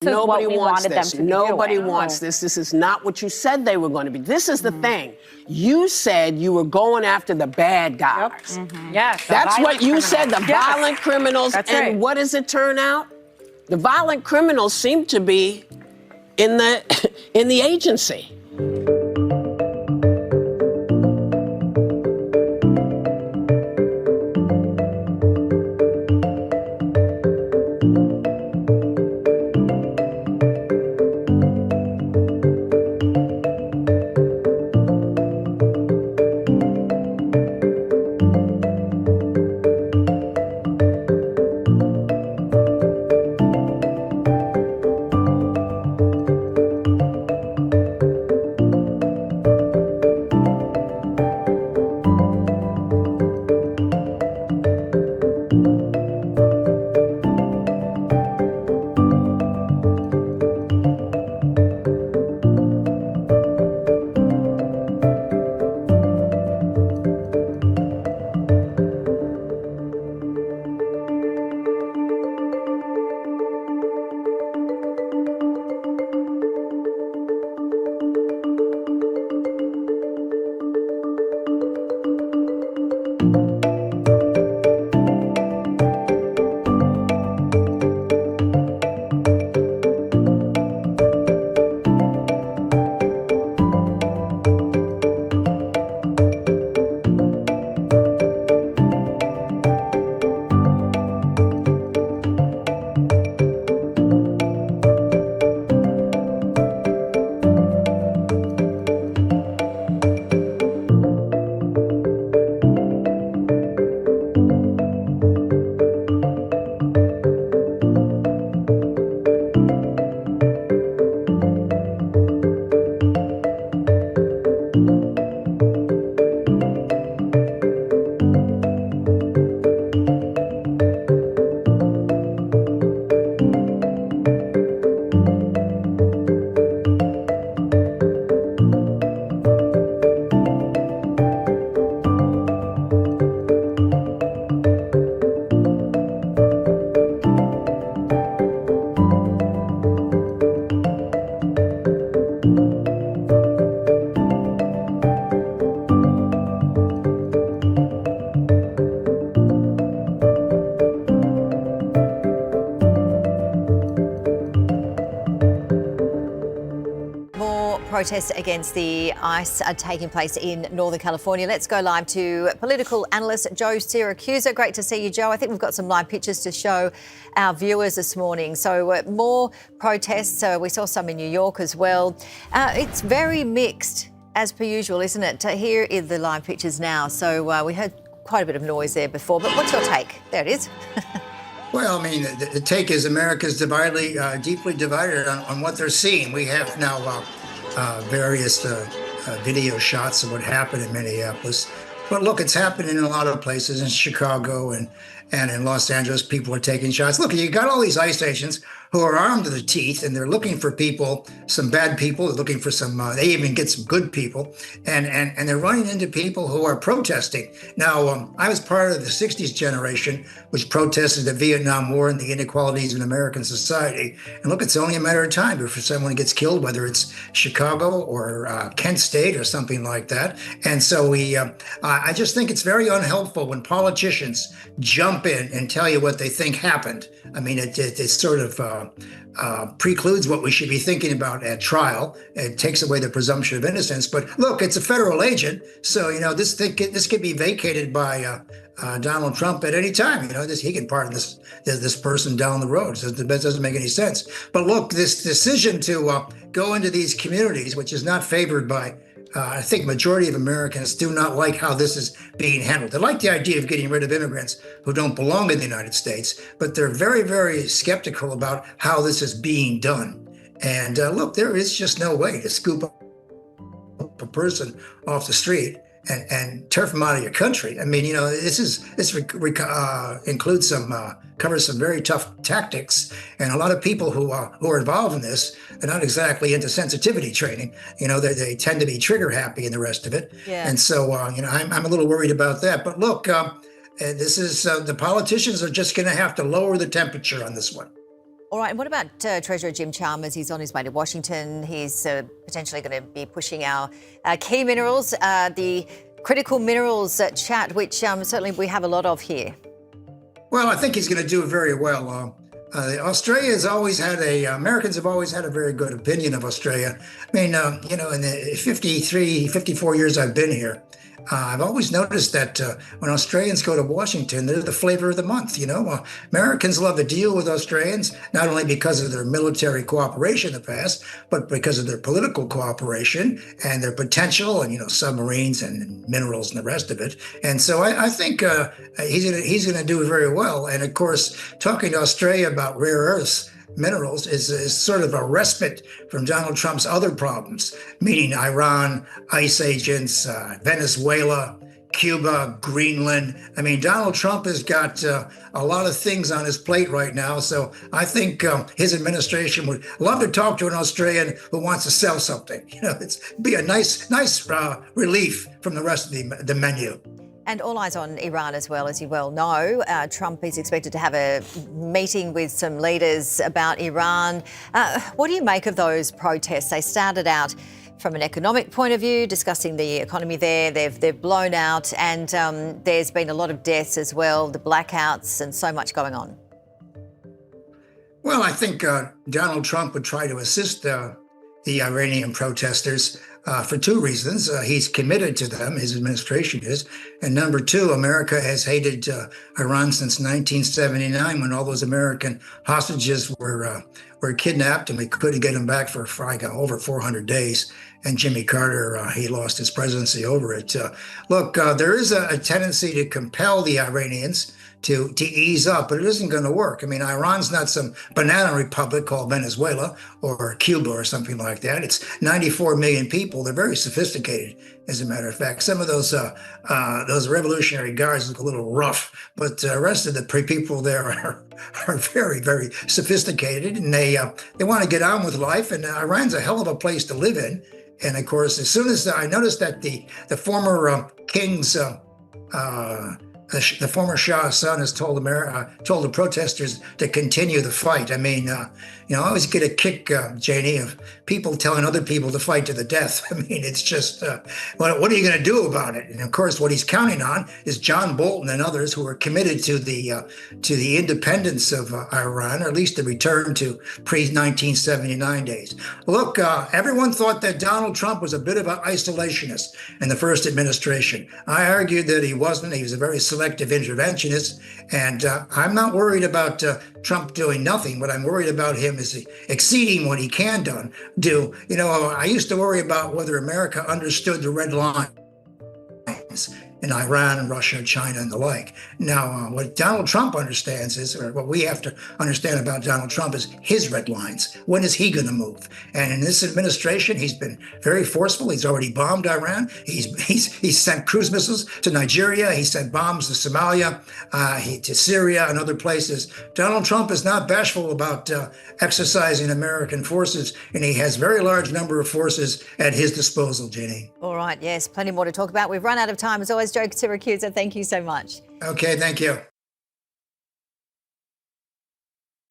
This is what Nobody we wants wanted them this. to be Nobody doing. wants this. This is not what you said they were going to be. This is the thing. You said you were going after the bad guys. Yes. That's what you said, the Yes. violent criminals. That's and right. what does it turn out? The violent criminals seem to be in the in the agency. Protests against the ICE are taking place in Northern California. Let's go live to political analyst Joe Siracusa. Great to see you, Joe. I think we've got some live pictures to show our viewers this morning. So more protests. We saw some in New York as well. It's very mixed, as per usual, isn't it? Here are the live pictures now. So we heard quite a bit of noise there before. But what's your take? There it is. Well, I mean, the take is America's deeply divided on what they're seeing. We have now various video shots of what happened in Minneapolis. But look, it's happening in a lot of places, in Chicago and in Los Angeles. People are taking shots. Look, you got all these ICE agents who are armed to the teeth, and they're looking for people, some bad people. They're looking for some, they even get some good people, and they're running into people who are protesting. Now, I was part of the 60s generation, which protested the Vietnam War and the inequalities in American society. And look, it's only a matter of time before someone gets killed, whether it's Chicago or Kent State or something like that. And so I just think it's very unhelpful when politicians jump in and tell you what they think happened. I mean, it sort of precludes what we should be thinking about at trial. It takes away the presumption of innocence. But look, it's a federal agent, so this could be vacated by Donald Trump at any time. He can pardon this person down the road. So that doesn't make any sense. But look, this decision to go into these communities, which is not favored by I think majority of Americans do not like how this is being handled. They like the idea of getting rid of immigrants who don't belong in the United States, but they're very, very skeptical about how this is being done. And look, there is just no way to scoop up a person off the street and turf them out of your country. I mean, this includes covers some very tough tactics, and a lot of people who are involved in this, they're not exactly into sensitivity training. They tend to be trigger happy and the rest of it. Yeah. And so, I'm a little worried about that. But look, this is the politicians are just going to have to lower the temperature on this one. All right, and what about Treasurer Jim Chalmers? He's on his way to Washington. He's potentially going to be pushing our key minerals, the critical minerals chat, which certainly we have a lot of here. Well, I think he's going to do very well. Australia has always had Americans have always had a very good opinion of Australia. I mean, in the 54 years I've been here, I've always noticed that when Australians go to Washington, they're the flavor of the month. Americans love to deal with Australians, not only because of their military cooperation in the past, but because of their political cooperation and their potential and, submarines and minerals and the rest of it. And so I think he's going to do very well. And of course, talking to Australia about rare earths, minerals is sort of a respite from Donald Trump's other problems, meaning Iran, ICE agents, Venezuela, Cuba, Greenland. I mean, Donald Trump has got a lot of things on his plate right now. So I think his administration would love to talk to an Australian who wants to sell something. It'd be a nice relief from the rest of the menu. And all eyes on Iran as well, as you well know. Trump is expected to have a meeting with some leaders about Iran. What do you make of those protests? They started out from an economic point of view, discussing the economy there. They've blown out, and there's been a lot of deaths as well, the blackouts and so much going on. Well, I think Donald Trump would try to assist the Iranian protesters for two reasons. He's committed to them, his administration is. And number two, America has hated Iran since 1979, when all those American hostages were kidnapped and we couldn't get them back for over 400 days. And Jimmy Carter, he lost his presidency over it. Look, there is a tendency to compel the Iranians to ease up, but it isn't going to work. I mean, Iran's not some banana republic called Venezuela or Cuba or something like that. It's 94 million people. They're very sophisticated, as a matter of fact. Some of those Revolutionary Guards look a little rough, but the rest of the people there are very, very sophisticated, and they want to get on with life. And Iran's a hell of a place to live in. And of course, as soon as I noticed that the former king's the former Shah's son has told the protesters to continue the fight. I mean, I always get a kick, Janie, of people telling other people to fight to the death. I mean, it's just, what are you going to do about it? And of course, what he's counting on is John Bolton and others who are committed to the independence of Iran, or at least the return to pre-1979 days. Look, everyone thought that Donald Trump was a bit of an isolationist in the first administration. I argued that he wasn't. He was a very selective interventionist, and I'm not worried about Trump doing nothing. What I'm worried about him is exceeding what he can do. I used to worry about whether America understood the red lines in Iran and Russia and China and the like. Now, what Donald Trump understands is, or what we have to understand about Donald Trump, is his red lines. When is he going to move? And in this administration, he's been very forceful. He's already bombed Iran. He's sent cruise missiles to Nigeria. He sent bombs to Somalia, to Syria and other places. Donald Trump is not bashful about exercising American forces, and he has a very large number of forces at his disposal, Jenny. All right, yes, plenty more to talk about. We've run out of time. As always, Joe Syracuse, thank you so much. Okay, thank you.